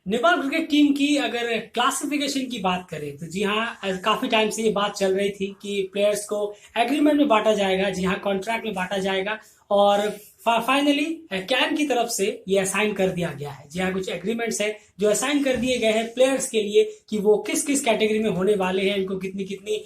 Nepal cricket team की अगर classification की बात करें तो जी हाँ, काफी टाइम से ये बात चल रही थी कि प्लेयर्स को एग्रीमेंट में बांटा जाएगा, जी हाँ कॉन्ट्रैक्ट में बांटा जाएगा। और फाइनली कैन की तरफ से ये असाइन कर दिया गया है। जी हाँ, कुछ एग्रीमेंट्स है जो असाइन कर दिए गए हैं प्लेयर्स के लिए कि वो किस किस कैटेगरी में होने वाले हैं, इनको कितनी कितनी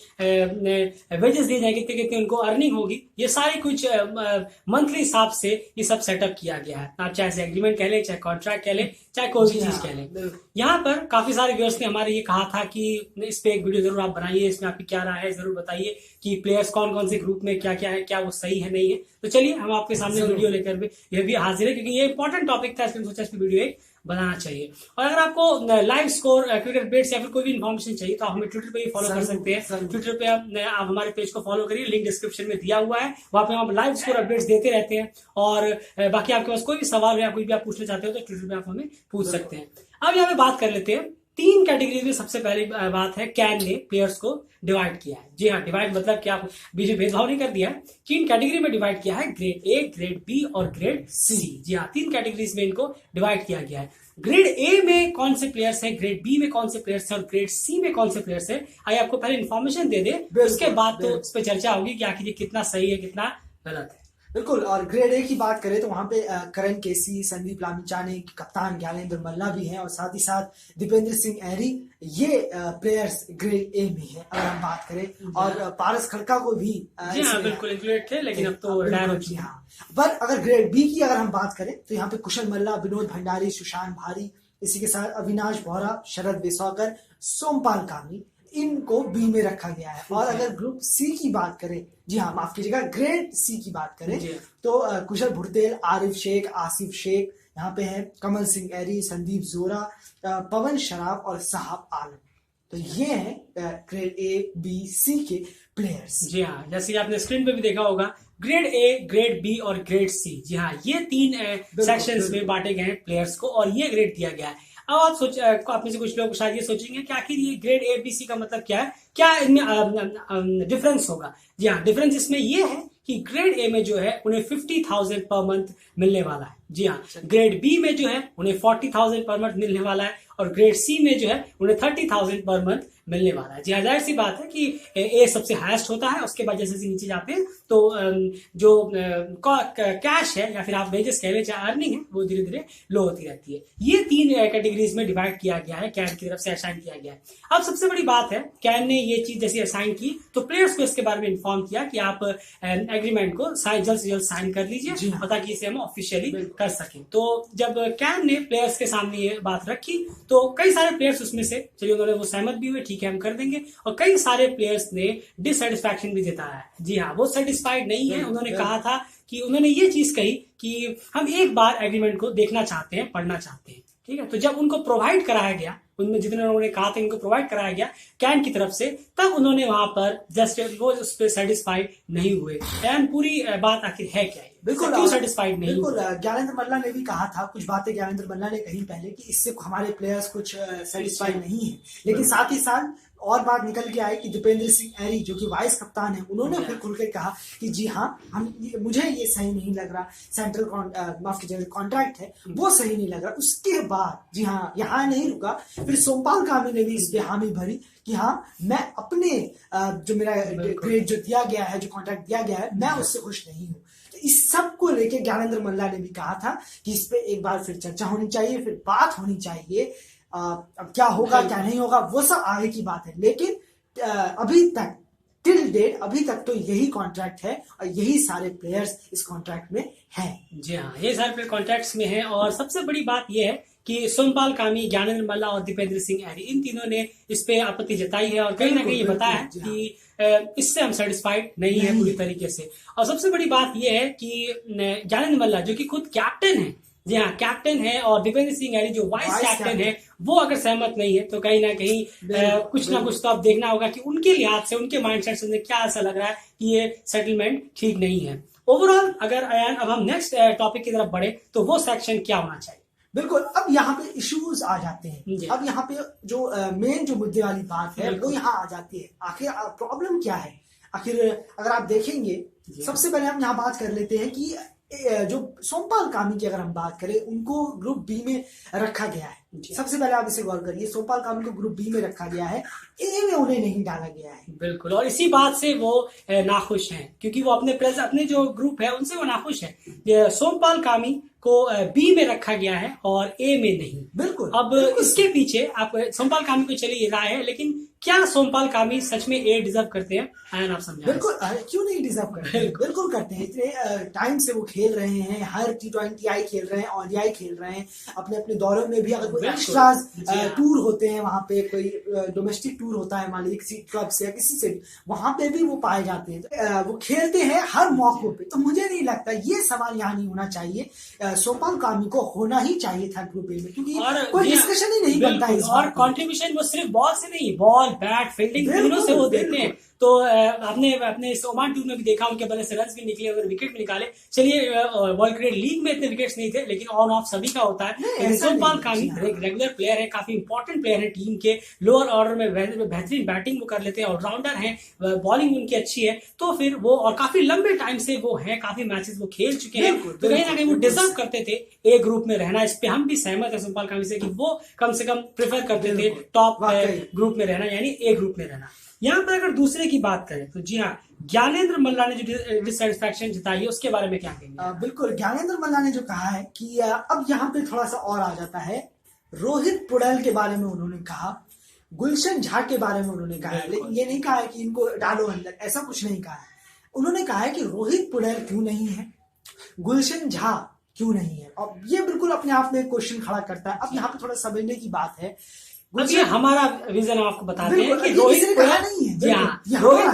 वेजेस दिए जाएंगे, कितनी कितनी उनको अर्निंग होगी। ये सारी कुछ मंथली हिसाब से ये सब सेटअप किया गया है। आप चाहे एग्रीमेंट कह लें, चाहे कॉन्ट्रैक्ट कह लें, चाहे कोई भी चीज कह लें। यहाँ पर काफी सारे व्यूअर्स ने हमारे ये कहा था कि इस पे एक वीडियो जरूर आप बनाइए, इसमें आपकी क्या राय है जरूर बताइए कि प्लेयर्स कौन कौन से ग्रुप में क्या क्या है, क्या वो सही है नहीं है। तो चलिए हम आपके सामने वीडियो लेकर ये भी हाजिर है, क्योंकि ये इंपॉर्टेंट टॉपिक था, इसलिए सोचा इस वीडियो एक बनाना चाहिए। और अगर आपको लाइव स्कोर, क्रिकेट अपडेट्स या फिर कोई भी इन्फॉर्मेशन चाहिए तो आप हमें ट्विटर पे भी फॉलो कर सकते हैं। ट्विटर पे आप हमारे पेज को फॉलो करिए, लिंक डिस्क्रिप्शन में दिया हुआ है, वहां पे हम लाइव स्कोर अपडेट्स देते रहते हैं। और बाकी आपके पास कोई भी सवाल या कोई भी आप पूछना चाहते हो तो ट्विटर पे आप हमें पूछ सकते हैं। अब यहाँ पे बात कर लेते हैं तीन कैटेगरी में। सबसे पहली बात है, कैन ने प्लेयर्स को डिवाइड किया है। जी हाँ, डिवाइड मतलब क्या, बीच में भेदभाव नहीं कर दिया है। तीन कैटेगरी में डिवाइड किया है, ग्रेड ए, ग्रेड बी और ग्रेड सी। जी हाँ, तीन कैटेगरीज में इनको डिवाइड किया गया है। ग्रेड ए में कौन से प्लेयर्स हैं, ग्रेड बी में कौन से प्लेयर्स हैं और ग्रेड सी में कौन से प्लेयर्स हैं, आइए आपको पहले इन्फॉर्मेशन दे दे, उसके बाद तो इस पर चर्चा होगी कि आखिर ये कितना सही है कितना गलत है। बिल्कुल। और ग्रेड ए की बात करें तो वहां पे करण केसी, संदीप लामिछाने, कप्तान ज्ञानेंद्र मल्ला भी हैं, और साथ ही साथ दीपेंद्र सिंह एरी, ये प्लेयर्स ग्रेड ए में हैं अगर हम बात करें। और पारस खड़का को भी जी हाँ बिल्कुल इंक्लूडेड थे, लेकिन अब तो रिटायर हो चुके हैं। पर अगर ग्रेड बी की अगर हम बात करें तो यहाँ पे कुशल मल्ला, विनोद भंडारी, सुशांत भारी, इसी के साथ अविनाश बोहरा, शरद वेसौकर, सोमपाल कामी, इनको बी में रखा गया है। और अगर ग्रुप सी की बात करें, जी हाँ माफ कीजिएगा, ग्रेड सी की बात करें तो कुशल भुरतेल, आरिफ शेख, आसिफ शेख यहाँ पे हैं, कमल सिंह एरी, संदीप जोरा, पवन शराफ और साहब आलम। तो ये हैं ग्रेड ए, बी, सी के प्लेयर्स। जी हाँ, जैसे आपने स्क्रीन पे भी देखा होगा, ग्रेड ए, ग्रेड बी और ग्रेड सी। जी हाँ, ये तीन सेक्शंस में बांटे गए हैं प्लेयर्स को और ये ग्रेड दिया गया है। अब आप में से कुछ लोग शायद ये सोचेंगे कि आखिर ये ग्रेड ए बी सी का मतलब क्या है, क्या इनमें डिफरेंस होगा। जी हाँ, डिफरेंस इसमें ये है कि ग्रेड ए में जो है उन्हें 50,000 पर मंथ मिलने वाला है। जी हाँ, ग्रेड बी में जो है उन्हें 40,000 पर मंथ मिलने वाला है और ग्रेड सी में जो है उन्हें 30,000 पर मंथ मिलने वाला है। जी हाँ, जाहिर सी बात है कि ए सबसे हाईएस्ट होता है, उसके बाद जैसे नीचे जाते हैं तो जो कैश है या फिर आप वेजेस कह लें, चाहे अर्निंग है, वो धीरे धीरे लो होती रहती है। ये तीन कैटेगरीज में डिवाइड किया गया है, कैन की तरफ से असाइन किया गया है। अब सबसे बड़ी बात है, कैन ने ये चीज जैसे असाइन की तो प्लेयर्स को इसके बारे में इन्फॉर्म किया कि आप एग्रीमेंट को जल्द से जल्द साइन कर लीजिए ताकि इसे हम ऑफिशियली कर सकें। तो जब कैन ने प्लेयर्स के सामने ये बात रखी तो कई सारे प्लेयर्स उसमें से चलिए उन्होंने वो सहमत भी हुए, ठीक है हम कर देंगे, और कई सारे प्लेयर्स ने डिससेटिस्फैक्शन भी जताया है। जी हाँ, वो सेटिस्फाइड नहीं है। उन्होंने कहा था कि उन्होंने ये चीज कही कि हम एक बार एग्रीमेंट को देखना चाहते हैं, पढ़ना चाहते हैं। ठीक है, तो जब उनको प्रोवाइड कराया गया, उनमें जितने लोगों ने कहा था इनको प्रोवाइड कराया गया कैन की तरफ से, तब उन्होंने वहां पर जस्ट वो उस पर सेटिस्फाइड नहीं हुए। कैन पूरी बात आखिर है क्या, बिल्कुल क्यों सेटिस्फाइड नहीं? बिल्कुल, ज्ञानेंद्र मल्ला ने भी कहा था कुछ बातें, ज्ञानेंद्र मल्ला ने कही पहले कि इससे हमारे प्लेयर्स कुछ सेटिस्फाइड नहीं है, लेकिन साथ ही साथ और बात निकल के आई कि दीपेंद्र सिंह एरी जो कि वाइस कप्तान है, उन्होंने फिर खुल के कहा कि जी हाँ मुझे ये सही नहीं लग रहा, सेंट्रल माफ कीजिएगा कॉन्ट्रैक्ट है वो सही नहीं लग रहा। उसके बाद जी हाँ यहाँ नहीं रुका, फिर सोमपाल कामी ने भी इस पे हामी भरी कि हाँ मैं अपने जो मेरा ग्रेड जो दिया गया है, जो कॉन्ट्रैक्ट दिया गया है, मैं उससे खुश नहीं हूँ। इस सब को लेके ज्ञानेंद्र मल्ला ने भी कहा था कि इस पे एक बार फिर चर्चा होनी चाहिए, फिर बात होनी चाहिए। अब क्या होगा क्या नहीं होगा वो सब आगे की बात है, लेकिन अभी तक टिल डेट अभी तक तो यही कॉन्ट्रैक्ट है और यही सारे प्लेयर्स इस कॉन्ट्रैक्ट में हैं। जी हाँ, ये सारे प्लेयर कॉन्ट्रैक्ट्स में हैं। और सबसे बड़ी बात यह है कि सोमपाल कामी, ज्ञानेंद्र मल्ला और दीपेंद्र सिंह एरी, इन तीनों ने इस पे आपत्ति जताई है और कहीं ना कहीं ये बताया है कि इससे हम सेटिस्फाइड नहीं है पूरी तरीके से। और सबसे बड़ी बात यह है कि ज्ञानेंद्र मल्ला जो कि खुद कैप्टन है, जी हाँ कैप्टन है, और दीपेंद्र सिंह एरी जो वाइस कैप्टन है, वो अगर सहमत नहीं है तो कहीं ना कहीं कुछ ना कुछ तो अब देखना होगा कि उनके लिहाज से, उनके माइंडसेट से क्या ऐसा लग रहा है कि ये सेटलमेंट ठीक नहीं है। ओवरऑल अगर अब हम नेक्स्ट टॉपिक की तरफ बढ़े तो वो सेक्शन क्या होना चाहिए? बिल्कुल, अब यहाँ पे इश्यूज आ जाते हैं। अब यहाँ पे जो मेन जो मुद्दे वाली बात है वो यहाँ आ जाती है। आखिर प्रॉब्लम क्या है? आखिर अगर आप देखेंगे, सबसे पहले हम यहाँ बात कर लेते हैं कि जो सोमपाल कामी की अगर हम बात करें, उनको ग्रुप बी में रखा गया है। सबसे पहले आप इसे गौर करिए, सोमपाल कामी को ग्रुप बी में रखा गया है, ए में उन्हें नहीं डाला गया है। बिल्कुल, और इसी बात से वो नाखुश हैं, क्योंकि वो अपने जो ग्रुप है उनसे वो नाखुश है। सोमपाल कामी को बी में रखा गया है और ए में नहीं। बिल्कुल। अब इसके पीछे आप सोमपाल कामी को चलिए राय है, लेकिन क्या सोमपाल कामी सच में ए डिजर्व करते हैं? आयन, आप समझाएं। बिल्कुल, क्यों नहीं डिजर्व करते हैं? बिल्कुल करते हैं। इतने टाइम से वो खेल रहे हैं, हर T20 खेल रहे हैं, ODI खेल रहे हैं, अपने अपने दौरों में भी अगर कोई एक्स्ट्राज टूर होते हैं, वहां पे कोई डोमेस्टिक टूर होता है मान लीजिए किसी क्लब से या किसी से भी, वहां पे भी वो पाए जाते हैं। वो खेलते हैं हर मौकों पे। तो मुझे नहीं लगता, ये सवाल यहाँ नहीं होना चाहिए। सोमपाल कामी को होना ही चाहिए था ग्रुप ए में, क्योंकि कोई डिस्कशन ही नहीं बनता है। और कंट्रीब्यूशन वो सिर्फ बॉल से नहीं, बॉल, बैट, फील्डिंग तीनों से वो देते हैं। तो आपने अपने ओमान टूर में भी देखा, उनके बल्ले से रन भी निकले, अगर विकेट भी निकाले। चलिए, वर्ल्ड क्रिकेट लीग में इतने विकेट्स नहीं थे, लेकिन ऑन ऑफ सभी का होता है। सोमपाल कामी रेगुलर प्लेयर है, काफी इंपॉर्टेंट प्लेयर है टीम के। लोअर ऑर्डर में बेहतरीन बैटिंग वो कर लेते हैं, ऑलराउंडर है, बॉलिंग उनकी अच्छी है। तो फिर वो, और काफी लंबे टाइम से वो है, काफी मैचेस वो खेल चुके हैं, तो कहीं ना कहीं वो डिजर्व करते थे ए ग्रुप में रहना। इस पे हम भी सहमत है सोमपाल कामी से कि वो कम से कम प्रेफर करते थे टॉप ग्रुप में रहना, यानी ए ग्रुप में रहना। यहाँ पर अगर दूसरे की बात करें तो जी हाँ, ज्ञानेंद्र मल्ला ने जो डिससेटिस्फैक्शन जताई है उसके बारे में क्या कहेंगे? बिल्कुल, ज्ञानेंद्र मल्ला ने जो कहा है कि अब यहाँ पे थोड़ा सा और आ जाता है। रोहित पुड़ैल के बारे में उन्होंने कहा, गुलशन झा के बारे में उन्होंने कहा है, लेकिन ये नहीं कहा है कि इनको डालो अंदर, ऐसा कुछ नहीं कहा है। उन्होंने कहा है कि रोहित पुड़ैल क्यों नहीं है, गुलशन झा क्यों नहीं है। और ये बिल्कुल अपने आप में क्वेश्चन खड़ा करता है। अब यहाँ पे थोड़ा समझने की बात है। ये हमारा विजन आपको बताते हैं कि रोहित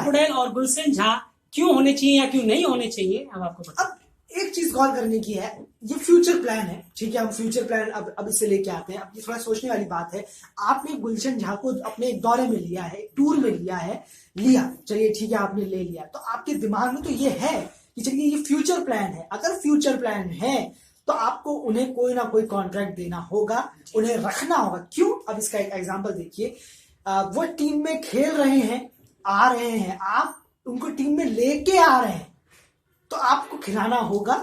पुड़ैल और गुलशन झा क्यों होने चाहिए या क्यों नहीं होने चाहिए, अब आपको पता। अब एक चीज गौर करने की है, ये फ्यूचर प्लान है, ठीक है, हम फ्यूचर प्लान अब इससे लेके आते हैं। अब ये थोड़ा सोचने वाली बात है। आपने गुलशन झा को अपने एक दौरे में लिया है, टूर में लिया, चलिए ठीक है, आपने ले लिया, तो आपके दिमाग में तो ये है कि चलिए ये फ्यूचर प्लान है। अगर फ्यूचर प्लान है तो आपको उन्हें कोई ना कोई कॉन्ट्रैक्ट देना होगा, उन्हें रखना होगा। क्यों? अब इसका एक एग्जांपल देखिए, वो टीम में खेल रहे हैं, आ रहे हैं, आप उनको टीम में लेके आ रहे हैं, तो आपको खिलाना होगा।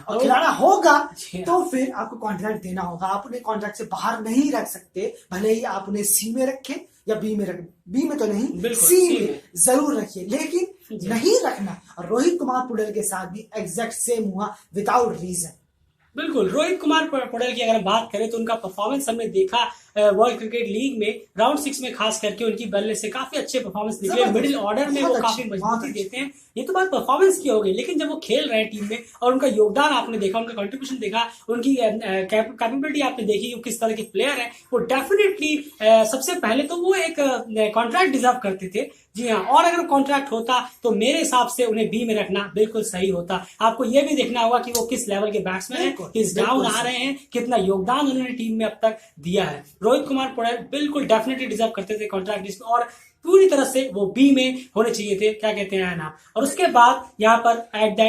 और खिलाना होगा तो फिर आपको कॉन्ट्रैक्ट देना होगा। आप उन्हें कॉन्ट्रैक्ट से बाहर नहीं रख सकते, भले ही आप उन्हें सी में रखें या बी में रखें। बी में तो नहीं, सी में जरूर रखिए, लेकिन नहीं रखना। और रोहित कुमार पुड़ैल के साथ भी एग्जैक्ट सेम हुआ, विदाउट रीजन। बिल्कुल, रोहित कुमार पुड़ैल की अगर हम बात करें तो उनका परफॉर्मेंस हमने देखा वर्ल्ड क्रिकेट लीग में राउंड 6 में, खास करके उनकी बल्ले से काफी अच्छे परफॉर्मेंस निकले। मिडिल ऑर्डर में वो काफी मजबूती देते हैं। ये तो बात परफॉर्मेंस की हो गई, लेकिन जब वो खेल रहे हैं टीम में और उनका योगदान आपने देखा, उनका कंट्रीब्यूशन देखा, उनकी कैपेबिलिटी आपने देखी, वो किस तरह के प्लेयर है, वो डेफिनेटली सबसे पहले तो वो एक कॉन्ट्रैक्ट डिजर्व करते थे। जी हाँ, और अगर कॉन्ट्रैक्ट होता तो मेरे हिसाब से उन्हें बी में रखना बिल्कुल सही होता। आपको ये भी देखना होगा कि वो किस लेवल के बैट्समैन है, किस डाउन आ रहे हैं, कितना योगदान उन्होंने टीम में अब तक दिया है। रोहित कुमार पुड़ैल बिल्कुल डेफिनेटली डिजर्व करते थे कॉन्ट्रैक्ट लिस्ट में, और पूरी तरह से वो बी में होने चाहिए थे। क्या कहते हैं आप? और उसके बाद यहाँ पर एट द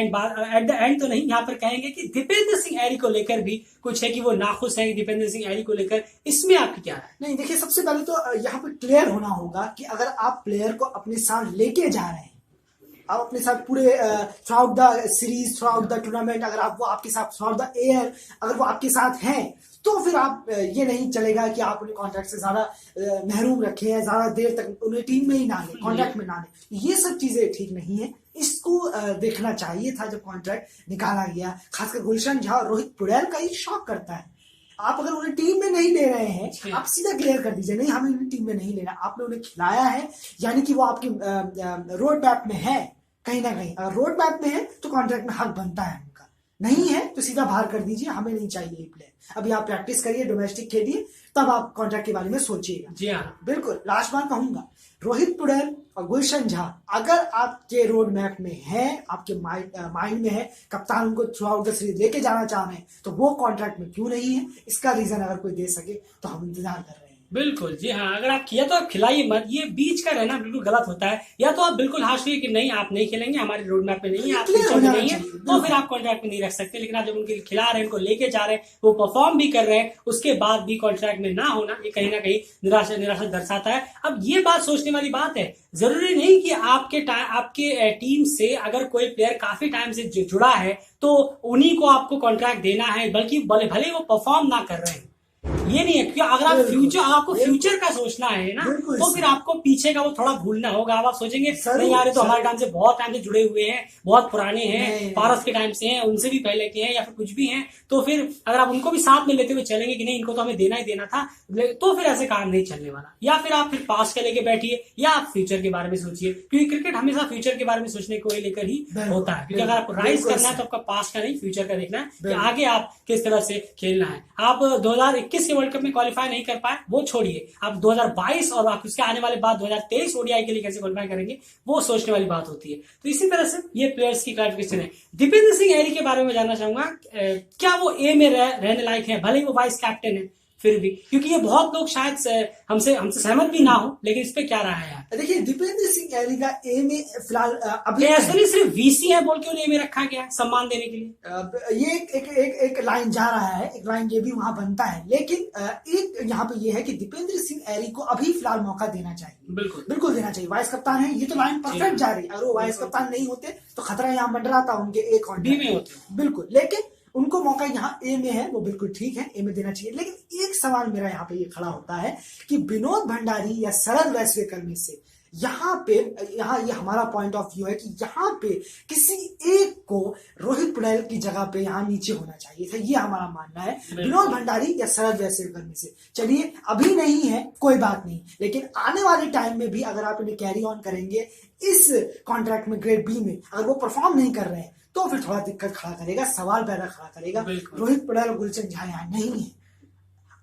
एंड तो नहीं, यहाँ पर कहेंगे कि दीपेंद्र सिंह ऐरी को लेकर भी कुछ है कि वो नाखुश है दीपेंद्र सिंह ऐरी को लेकर। इसमें आपकी क्या है? नहीं, देखिए, सबसे पहले तो यहाँ पर क्लियर होना होगा कि अगर आप प्लेयर को अपने साथ लेके जा रहे हैं, आप अपने साथ पूरे through out the series, through out the tournament, अगर आप वो आपके साथ थ्रू आउट द एयर अगर वो आपके साथ हैं, तो फिर आप ये नहीं चलेगा कि आप उन्हें कॉन्ट्रैक्ट से ज्यादा महरूम रखें या ज्यादा देर तक उन्हें टीम में ही ना लें, कॉन्ट्रैक्ट में ना लें। ये सब चीजें ठीक नहीं है। इसको देखना चाहिए था जब कॉन्ट्रैक्ट निकाला गया। खासकर गुलशन झा और रोहित पुड़ैल का ही शौक करता है। आप अगर उन्हें टीम में नहीं ले रहे हैं, आप सीधा क्लियर कर दीजिए, नहीं, हमें उन्हें टीम में नहीं लेना। आपने उन्हें खिलाया है, यानी कि वो आपके रोड मैप में है कहीं ना कहीं। अगर रोड मैप में है तो कॉन्ट्रैक्ट में हक बनता है उनका, नहीं है तो सीधा बाहर कर दीजिए, हमें नहीं चाहिए ये प्लेयर। अभी आप प्रैक्टिस करिए, डोमेस्टिक खेलिए, तब आप कॉन्ट्रैक्ट के बारे में सोचिएगा। जी हाँ, बिल्कुल। लास्ट बार कहूंगा, रोहित पुड़ैल और गुलशन झा अगर आपके रोड मैप में है, आपके माइंड में है, कप्तान उनको थ्रू आउट द सीरीज लेके जाना चाह रहे हैं, तो वो कॉन्ट्रैक्ट में क्यों नहीं है? इसका रीजन अगर कोई दे सके तो हम इंतजार कर रहे हैं। बिल्कुल, जी हाँ, अगर आप किया तो आप खिलाइए मत। ये बीच का रहना बिल्कुल गलत होता है। या तो आप बिल्कुल हाश हुए कि नहीं, आप नहीं खेलेंगे, हमारे रोड मैप में नहीं है, आप फ्यूचर में नहीं है, तो फिर आप कॉन्ट्रैक्ट में नहीं रख सकते। लेकिन आप जब उनके खिला रहे हैं, उनको लेके जा रहे हैं, वो परफॉर्म भी कर रहे हैं, उसके बाद भी कॉन्ट्रैक्ट में ना होना, ये कहीं ना कहीं निराशा दर्शाता है। अब ये बात सोचने वाली बात है, जरूरी नहीं कि आपके टीम से अगर कोई प्लेयर काफी टाइम से जुड़ा है तो उन्हीं को आपको कॉन्ट्रैक्ट देना है, बल्कि भले वो परफॉर्म ना कर रहे हैं, ये नहीं है, क्योंकि अगर आप आपको फ्यूचर का सोचना है ना, तो फिर आपको पीछे का वो थोड़ा भूलना होगा। अब आप सोचेंगे नहीं यार तो हमारे टाइम से बहुत टाइम से जुड़े हुए हैं, बहुत पुराने हैं, पारस के टाइम से हैं, उनसे भी पहले के हैं या फिर कुछ भी हैं, तो फिर अगर आप उनको भी साथ में लेते हुए चलेंगे कि नहीं इनको तो हमें देना ही देना था, तो फिर ऐसे काम नहीं चलने वाला। या फिर आप फिर पास्ट के लेके बैठिए या आप फ्यूचर के बारे में सोचिए, क्योंकि क्रिकेट हमेशा फ्यूचर के बारे में सोचने को लेकर ही होता है। क्योंकि अगर आपको राइज करना है तो आपका पास्ट का नहीं फ्यूचर का देखना है कि आगे आप किस तरह से खेलना है। आप 2021 के वर्ल्ड कप में क्वालिफाई नहीं कर पाए, वो छोड़िए, आप 2022 और आप उसके आने वाले बाद 2023 ओडीआई के लिए कैसे क्वालिफाई करेंगे, वो सोचने वाली बात होती है। तो इसी तरह से ये प्लेयर्स की क्लासिफिकेशन है। दीपेंद्र सिंह ऐरी के बारे में जानना चाहूंगा, क्या वो ए में रहने लायक है, भले ही वो वाइस कैप्टन है फिर भी, क्योंकि ये बहुत लोग शायद हमसे सहमत भी ना हो, लेकिन इस पे क्या रहा है यार? देखिए दीपेंद्र सिंह ऐरी का ए में फिलहाल अभी ऐसे सिर्फ वीसी है बोल के ए में रखा गया सम्मान देने के लिए। ये एक लाइन जा रहा है, एक लाइन ये भी वहां बनता है, लेकिन एक यहाँ पे ये है कि दीपेंद्र सिंह ऐरी को अभी फिलहाल मौका देना चाहिए, बिल्कुल देना चाहिए। वाइस कप्तान है, ये तो लाइन परफेक्ट जा रही है। अगर वो वाइस कप्तान नहीं होते तो खतरा यहाँ मंडराता उनके एक बी में होते, बिल्कुल। लेकिन उनको मौका यहाँ ए में है, वो बिल्कुल ठीक है, ए में देना चाहिए। लेकिन एक सवाल मेरा यहाँ पे ये खड़ा होता है कि विनोद भंडारी या शरद वैश्वेकर में से यहाँ ये हमारा पॉइंट ऑफ व्यू है कि यहाँ पे किसी एक को रोहित पटेल की जगह पे यहाँ नीचे होना चाहिए था, ये हमारा मानना है। विनोद भंडारी या शरद वैश्वेकर में से, चलिए अभी नहीं है कोई बात नहीं, लेकिन आने वाले टाइम में भी अगर आप इन्हें कैरी ऑन करेंगे इस कॉन्ट्रैक्ट में ग्रेड बी में, अगर वो परफॉर्म नहीं कर रहे हैं तो फिर थोड़ा दिक्कत खड़ा करेगा, सवाल पैदा खड़ा करेगा। रोहित पटेल और गुलशन झाँ यहाँ नहीं है,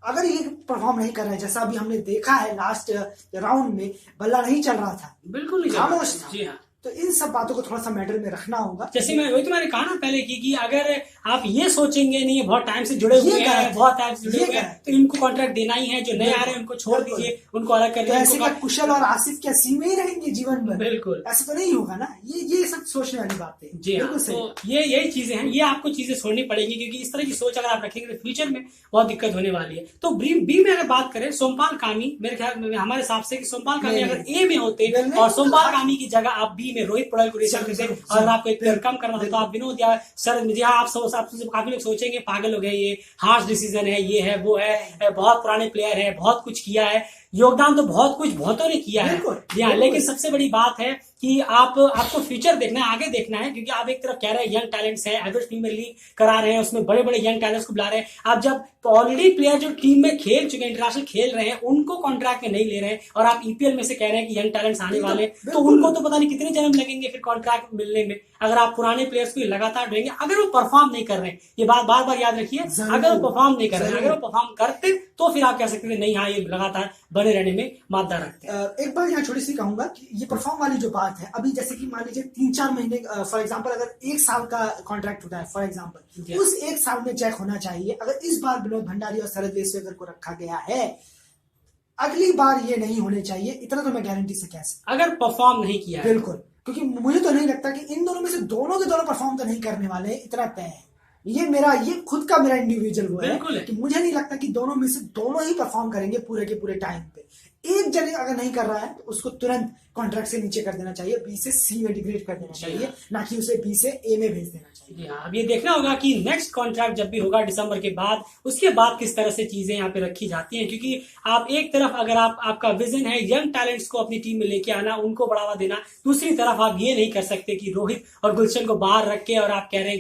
अगर ये परफॉर्म नहीं कर रहे हैं, जैसा अभी हमने देखा है लास्ट राउंड में बल्ला नहीं चल रहा था, बिल्कुल खामोश था। जी हाँ, तो इन सब बातों को थोड़ा सा मैटर में रखना होगा। जैसे वही तुम्हारे कहा ना पहले कि अगर आप ये सोचेंगे नहीं बहुत टाइम से जुड़े हुए हैं, बहुत टाइम से जुड़े हुए हैं, तो इनको कॉन्ट्रैक्ट देना ही है। जो नए आ रहे हैं उनको छोड़ दीजिए, उनको अलग कर ऐसे का कुशल और आसिफ क्या सीमे ही रहेंगे जीवन में? बिल्कुल ऐसा तो नहीं होगा ना। ये सब सोचने वाली बातें जी हाँ, तो यही चीजें हैं, ये आपको चीजें छोड़नी पड़ेगी, क्योंकि इस तरह की सोच अगर आप रखेंगे तो फ्यूचर में बहुत दिक्कत होने वाली है। तो बी में अगर बात करें, सोमपाल कामी, मेरे ख्याल में हमारे हिसाब से कि सोमपाल कामी अगर ए में होते और सोमपाल कामी की जगह आप बी में रोहित पटेल को और आपको एक प्लेयर कम करना था तो आप विनोद या शरद, जी हाँ, आप काफी लोग सोचेंगे पागल हो गए, ये हार्श डिसीजन है, ये है वो है, बहुत पुराने प्लेयर है, बहुत कुछ किया है, योगदान तो बहुत कुछ बहुतों ने किया है। हाँ, लेकिन सबसे बड़ी बात है कि आपको फ्यूचर देखना है, आगे देखना है, क्योंकि आप एक तरफ कह रहे हैं यंग टैलेंट्स है, एवरेज प्रीमियर लीग करा रहे हैं, उसमें बड़े बड़े यंग टैलेंट्स को बुला रहे हैं। आप जब ऑलरेडी प्लेयर जो टीम में खेल चुके हैं, इंटरनेशनल खेल रहे हैं, उनको कॉन्ट्रैक्ट में नहीं ले रहे हैं, और आप ईपीएल में से कह रहे हैं कि यंग टैलेंट्स आने वाले, तो उनको तो पता नहीं कितने जन्म लगेंगे फिर कॉन्ट्रैक्ट मिलने में। अगर आप पुराने प्लेयर्स को लगातार ढोएंगे, अगर वो परफॉर्म नहीं कर रहे हैं, ये बात बार बार याद रखिए, अगर वो परफॉर्म नहीं कर रहे हैं, अगर वो परफॉर्म करते तो फिर आप कह सकते थे नहीं हाँ ये लगातार बने रहने में मादा रखते हैं। एक बार यहाँ छोटी सी कहूंगा कि ये परफॉर्म वाली जो बात है, अभी जैसे कि मान लीजिए 3-4 महीने, फॉर एग्जांपल अगर 1 साल का कॉन्ट्रैक्ट होता है फॉर एग्जांपल, उस 1 साल में चेक होना चाहिए। अगर इस बार विनोद भंडारी और शरद वैश्वेकर को रखा गया है, अगली बार ये नहीं होने चाहिए, इतना तो मैं गारंटी से कह सकता, अगर परफॉर्म नहीं किया। बिल्कुल, क्योंकि मुझे तो नहीं लगता कि इन दोनों में से दोनों के दोनों परफॉर्म तो नहीं करने वाले, इतना तय है। ये खुद का मेरा इंडिविजुअल वो है कि मुझे नहीं लगता कि दोनों में से दोनों ही परफॉर्म करेंगे पूरे के पूरे टाइम पे। एक जने अगर नहीं कर रहा है तो उसको तुरंत कॉन्ट्रैक्ट से नीचे कर देना चाहिए, बी से सी में डिग्रेड कर देना चाहिए, ना कि उसे बी से ए में भेज देना चाहिए। अब ये देखना होगा कि नेक्स्ट कॉन्ट्रैक्ट जब भी होगा दिसंबर के बाद, उसके बाद किस तरह से चीजें यहाँ पे रखी जाती हैं। क्योंकि आप एक तरफ अगर आपका विजन है यंग टैलेंट्स को अपनी टीम में लेके आना, उनको बढ़ावा देना, दूसरी तरफ आप ये नहीं कर सकते कि रोहित और गुलशन को बाहर रख के और आप कह रहे हैं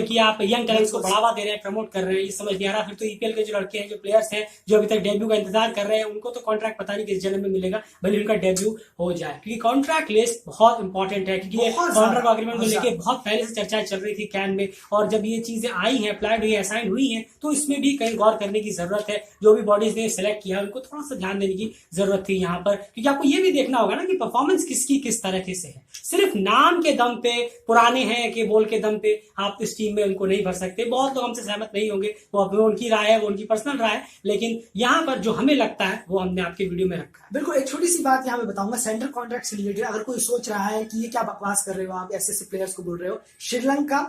कि आप यंग टैलेंट्स को बढ़ावा दे रहे हैं, प्रमोट कर रहे हैं, ये समझ नहीं आ रहा। फिर तो ईपीएल के जो लड़के हैं, जो प्लेयर्स हैं, जो अभी तक डेब्यू का इंतजार कर रहे हैं, उनको तो कॉन्ट्रैक्ट पता नहीं किस जन्म में मिलेगा, भले उनका डेब्यू हो जाए। क्योंकि कॉन्ट्रैक्ट लिस्ट बहुत इंपॉर्टेंट है, क्योंकि कॉन्ट्रैक्ट अग्रीमेंट को लेकर बहुत पहले से चर्चाएं चल रही थी कैन में, और जब ये चीजें आई हैं, अप्लाइड हुई है, असाइन हुई हैं, तो इसमें भी कहीं गौर करने की जरूरत है। जो भी बॉडीज ने सिलेक्ट किया उनको थोड़ा सा ध्यान देने की जरूरत थी यहाँ पर, क्योंकि आपको ये भी देखना होगा ना कि परफॉर्मेंस किसकी किस तरीके से है। सिर्फ नाम के दम पे, पुराने हैं कि बोल के दम पे आप इस टीम में उनको नहीं भर सकते। बहुत लोग हमसे सहमत नहीं होंगे, वो उनकी राय है, वो उनकी पर्सनल राय है, लेकिन यहाँ पर जो हमें लगता है वो हमने आपके वीडियो में रखा है। बिल्कुल, एक छोटी सी बात यहाँ मैं बताऊंगा सेंट्रल कॉन्ट्रैक्ट से रिलेटेड। अगर कोई सोच रहा है कि ये क्या बकवास कर रहे हो आप, ऐसे प्लेयर्स को बोल रहे हो, श्रीलंका,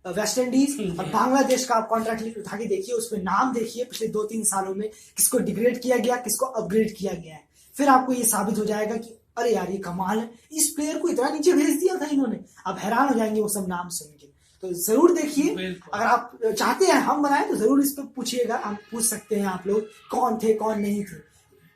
वेस्ट इंडीज और बांग्लादेश का आप कॉन्ट्रैक्ट उठा के देखिए, उसमें नाम देखिए पिछले 2-3 सालों में किसको डिग्रेड किया गया, किसको अपग्रेड किया गया है। फिर आपको ये साबित हो जाएगा कि अरे यार ये कमाल है, इस प्लेयर को इतना नीचे भेज दिया था इन्होंने। अब हैरान हो जाएंगे वो सब नाम सुन के। तो जरूर देखिए। बिल्कुल। अगर आप चाहते हैं हम बनाए तो जरूर इस पर पूछिएगा, हम पूछ सकते हैं आप लोग कौन थे कौन नहीं थे।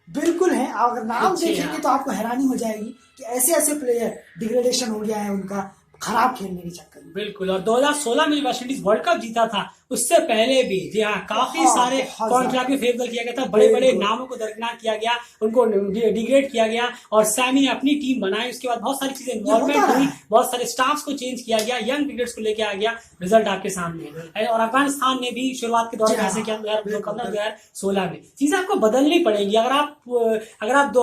बिल्कुल है, आप अगर नाम अच्छे देखेंगे हैं। तो आपको हैरानी हो जाएगी कि ऐसे ऐसे प्लेयर डिग्रेडेशन हो गया है उनका खराब खेलने के चक्कर में। बिल्कुल। और 2016 में वेस्ट इंडीज वर्ल्ड कप जीता था, उससे पहले भी जी हाँ काफी बहुत, सारे बहुत कॉन्ट्रैक्ट में फेरबदल किया गया था, बड़े बड़े बिल्कुल। नामों को दरकिनार किया गया, उनको डिग्रेड किया गया और सैमी ने अपनी टीम बनाई। उसके बाद बहुत सारी चीजें होता इन्वॉल्वमेंट रहा हुई, है। बहुत सारे स्टाफ्स को चेंज किया गया, यंग क्रिकेटर्स को लेके आ गया, रिजल्ट आपके सामने है। और अफगानिस्तान ने भी शुरुआत के दौर जी में हाँ, ऐसे किया बिल्कुल। 2016 में। चीजें आपको बदलनी पड़ेंगी। अगर आप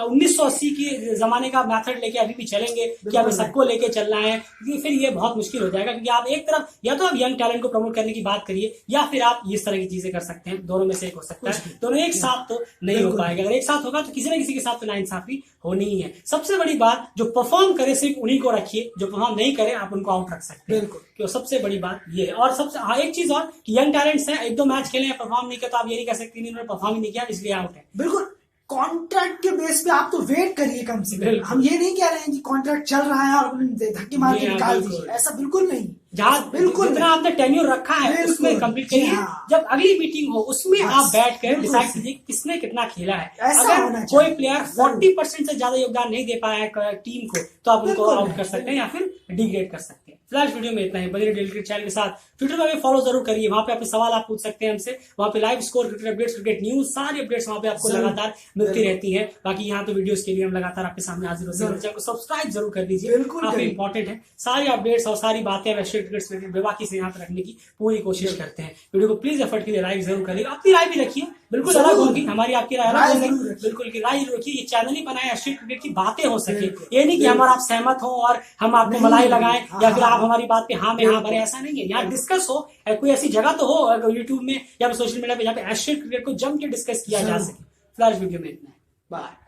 1980 के जमाने का मेथड लेके अभी भी चलेंगे कि हमें सबको लेके चलना है, फिर ये बहुत मुश्किल हो जाएगा। क्योंकि आप एक तरफ या तो आप यंग टैलेंट को प्रमोट करने की बात करिए, या फिर आप इस तरह की चीजें कर सकते हैं। दोनों में से एक हो सकता है, दोनों एक साथ तो नहीं हो पाएगा। अगर एक साथ होगा तो किसी न किसी के साथ तो नाइंसाफी होनी ही है। सबसे बड़ी बात, जो परफॉर्म करे सिर्फ उन्हीं को रखिए, जो परफॉर्म नहीं करे आप उनको आउट रख सकते हैं। बिल्कुल। क्यों, सबसे बड़ी बात ये है। और सबसे हाँ एक चीज और कि यंग टैलेंट्स हैं, एक दो मैच खेले हैं परफॉर्म नहीं किया तो आप ये नहीं कह सकते इन्होंने परफॉर्म ही नहीं किया इसलिए आउट है। बिल्कुल, कॉन्ट्रैक्ट के बेस पे आप तो वेट करिए कम से कम। बिल्कुल। हम ये नहीं कह रहे हैं कि कॉन्ट्रैक्ट चल रहा है और धक्के मार के जी हाँ, निकाल बिल्कुल। दीजिए, ऐसा बिल्कुल नहीं। जहाँ बिल्कुल जितना आपने टेन्योर रखा है बिल्कुल। उसमें कंप्लीट जी करिए। हाँ। जब अगली मीटिंग हो उसमें बस, आप बैठ कर बिल्कुल डिसाइड सही। कीजिए कि किसने कितना खेला है। ऐसा अगर होना कोई चाहिए। प्लेयर जरूर। 40% से ज्यादा योगदान नहीं दे पाया है टीम को तो आप उनको बिल्कुल आउट कर सकते हैं या फिर डिग्रेड कर सकते हैं। फिलहाल वीडियो में इतना ही। बने रहिए क्रिकेट चैनल के साथ। ट्विटर पर भी फॉलो जरूर करिए, वहां पे अपने सवाल आप पूछ सकते हैं हमसे। वहां पे live score, cricket updates, cricket news, सारी अपडेट्स वहां पे आपको जरूर। लगातार मिलती रहती है। बाकी यहाँ तो वीडियोस के लिए हम लगातार आपके सामने हाजिर होते हैं। चैनल को सब्सक्राइब जरूर कर दीजिए, बिल्कुल काफी करिए। इंपॉर्टेंट है। सारी अपडेट्स और सारी बातें वेस्ट क्रिकेट से रिलेटेड बेबाकी से यहाँ पे रखने की पूरी कोशिश करते हैं। वीडियो को प्लीज एफर्ट के लिए लाइक जरूर करिए, अपनी राय भी रखिए, बिल्कुल जरूर। अलग होगी, हमारी आपकी राय अलग राय होगी, जरूर रखिए। बिल्कुल की राय जरूर रखिए। ये चैनल ही बनाया है स्ट्रीट क्रिकेट की बातें हो सके, बिल्कुल। ये नहीं कि हमारा आप सहमत हो और हम आपको नहीं, मलाई लगाएं हाँ, या फिर हाँ, आप हमारी बात पे हाँ में हाँ भरे, ऐसा नहीं है। यहाँ बिल्कुल। डिस्कस हो, कोई ऐसी जगह तो हो यूट्यूब में या सोशल मीडिया पे जहाँ पे स्ट्रीट क्रिकेट को जम के डिस्कस किया जा जरूर। सके। फिलहाल वीडियो में इतना है, बाय।